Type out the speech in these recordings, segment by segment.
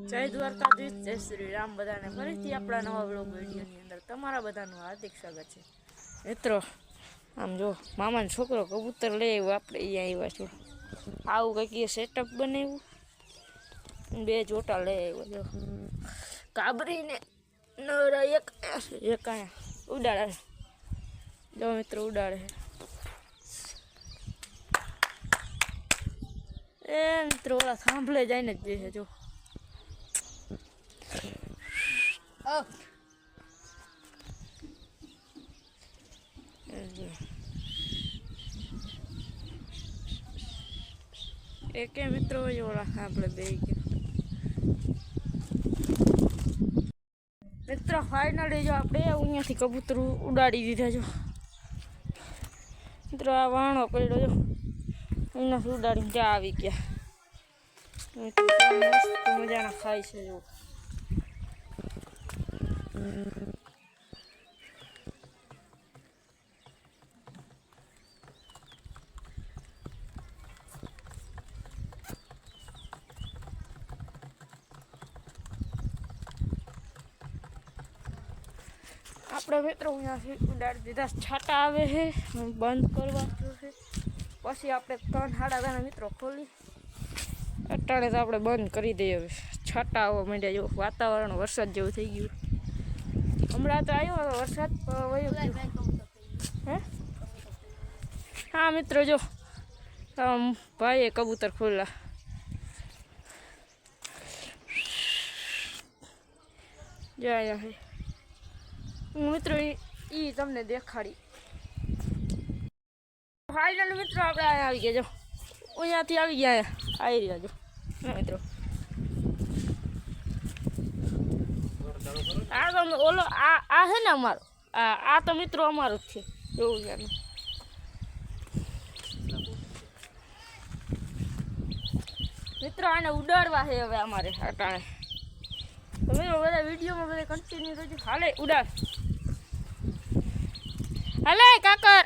જય દ્વારકાધીશ, જય શ્રી રામ બધાને ફરીથી આપણા નવા બ્લોગ વિડીયોની અંદર તમારા બધાનું હાર્દિક સ્વાગત છે મિત્રો। આમ જો મામાનો છોકરો કબૂતર લઈ આવ્યો, આપણે અહીંયા આવ્યા છો। આવું કંઈક સેટઅપ બનાવ્યું, બે જોટા લઈ આવ્યો જો કાબરીને નવરા એક અહીંયા ઉડાડે જો મિત્રો ઉડાડે એ મિત્રો ઓલા સાંભળે જાય ને જ છે જો એક મિત્રો ઓલા સાંભળે બે મિત્રો ફાઇનલી જો આપણે અહીંયાથી કબૂતર ઉડાડી દીધા જો મિત્રો આ વાણો પડ્યો જો અહીંયાથી ઉડાડીને ત્યાં આવી ગયા મસ્ત મજાના ખાય છે જો આપણે મિત્રો અહીંયાથી ઉડાડી દીધા છાટા આવે છે બંધ કરવા છે પછી આપણે 3-3:30 મિત્રો ખોલી અટાણે તો આપણે બંધ કરી દઈએ હવે છાટા આવવા માંડ્યા જો વાતાવરણ વરસાદ જેવું થઈ ગયું હમણાં તો આવ્યો વરસાદ હે હા મિત્રો જો ભાઈએ કબૂતર ખોલ્યા જો અહીંયા મિત્રો એ તમને દેખાડી ફાઇનલ મિત્રો આપણે અહીંયા આવી ગયા જો અહીંયાથી આવી ગયા આવી રહ્યા જો મિત્રો આ તો ઓલો આ છે ને અમારો આ તો મિત્રો અમારો જ છે એવું છે મિત્રો આને ઉડાડવા છે હવે અમારે અટાણે તો મિત્રો બધા વિડીયોમાં બધા કન્ટિન્યુ રહેજો હાલે ઉડાડ હાલે કાકર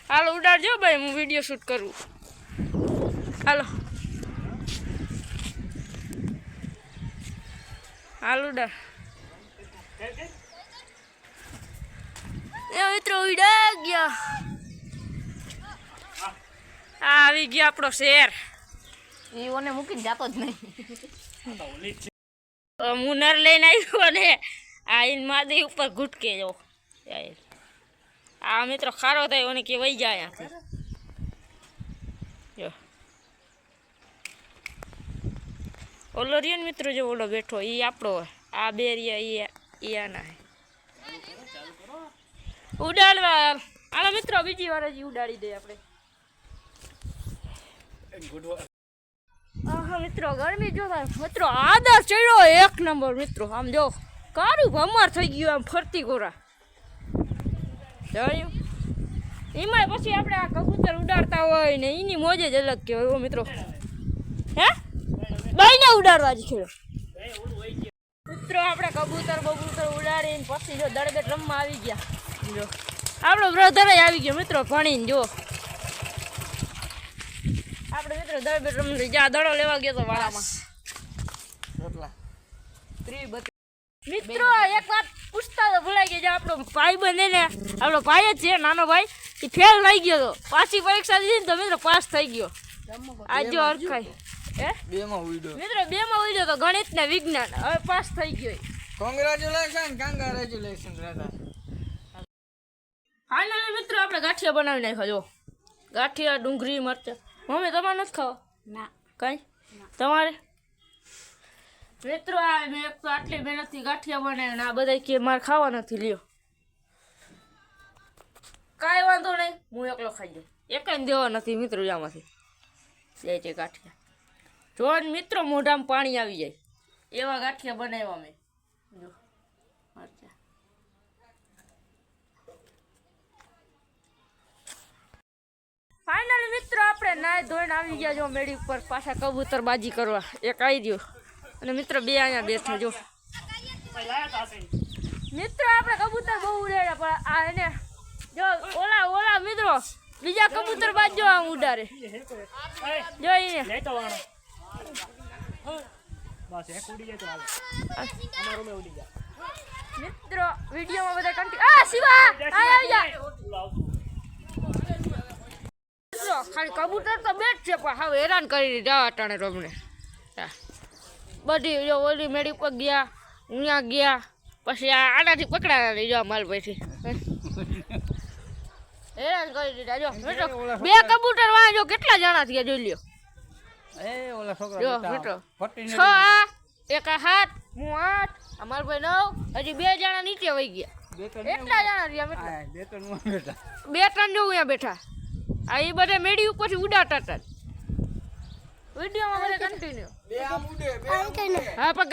હાલો ઉડાડજો ભાઈ હું વિડીયો શૂટ કરું હાલો હાલ ઉડાડ એ મિત્રો ઉડા ગયા આવી ગયા આપણો શેર એ ઓને મૂકીને જાતો જ નહીં મુનર લઈને આવ્યો અને આ ઇન માદી ઉપર ઘૂટકે જો આ મિત્રો ખારો થાય ઓને કે વહી જાય અહીંયાથી જો ઓલો રહ્યો ને મિત્રો જો ઓલો બેઠો એ આપણો આ બે રહ્યા એ આના ઉડાડવા હાલો મિત્રો બીજી વાર જ ઉડાડી દે આપણે હા મિત્રો ગરમી જો મિત્રો આદર ચડ્યો એક નંબર મિત્રો આમ જો કારું ભમાર થઈ ગયું આમ ફરતી ગોરા જોયું એમાં પછી આપણે આ કબૂતર ઉડાડતા હોય ને એની મોજ જ અલગ કહેવાય મિત્રો હે બાઈને ઉડાડવા જ ખેડો મિત્રો આપણે કબૂતર ઉડાડીને પછી જો દળગટ રમવા આવી ગયા જો આપણો બ્રધર આવી ગયો મિત્રો ભણીને જો આપણે મિત્રો દળગટ રમવા જ્યાં દડો લેવા ગયો તો વાળામાં મિત્રો એક વાત પૂછતા તો ભૂલાઈ ગઈ આપણો ભાઈ બને ને આપણો ભાઈ જ છે નાનો ભાઈ એ ફેલ થઈ ગયો તો પાછી પરીક્ષા દીધી ને તો મિત્રો પાસ થઈ ગયો આજ જો અરખાઈ મિત્રો 2માં ઉડ્યો તો ગણિત ને વિજ્ઞાન હવે પાસ થઈ ગયો કોંગ્રેચ્યુલેશન દાદા ફાઇનલી મિત્રો આપણે ગાંઠિયા બનાવી નાખ્યા જો ગાંઠિયા ડુંગળી મરચાં મમ્મી તમારે નથી ખાવા ના કઈ તમારે મિત્રો આ મેં એક તો આટલી મહેનતથી ગાંઠિયા બનાવ્યા ને આ બધા કે મારે ખાવા નથી લ્યો કાંઈ વાંધો નહીં હું એકલો ખાઈ જાય એકાઈને દેવા નથી મિત્રો આમાંથી જાય છે ગાંઠિયા જો મિત્રો મોઢામાં પાણી આવી જાય એવા ગાંઠિયા બનાવ્યા મેં જો મરચા ફાઇનલી મિત્રો આપણે નાય ધોઈને આવી ગયા જો મેળી ઉપર પાછા કબૂતર બાજી કરવા એક આવી ગયો અને મિત્રો બે અહીંયા બેઠા જો મિત્રો આપણે કબૂતર બહુ ઉડેડા પણ આ એને જો ઓલા મિત્રો બીજા કબૂતર બાજુ આમ ઉડારે જોઈને મિત્રો વિડીયોમાં બધા કન્ટિન્યુ આ શિવા આવી જા મિત્રો ખાલી કબૂતર તો બેઠ છે પણ હવે હેરાન કરી દીધા અટાણે રમને બધી જો ઓલી મેળી ઉપર ગયા અહીંયા ગયા પછી આનાથી પકડાના લઈ જાઓ માલ પછી હેરાન કરી દીધા જો મિત્રો બે કબૂતર વાં જો કેટલા જણા થયા જોઈ લ્યો જો મિત્રો 6 આ એક આ 7 હું 8 અમાર ભાઈ 9 હજી 2 જણા નીચે વહી ગયા એટલા જણા રહ્યા મિત્રો બે ત્રણ જો અહીંયા બેઠા આ એ બધા મેડી ઉપરથી ઉડાડતા હતા વિડીયોમાં બધા કન્ટિન્યુ હા પણ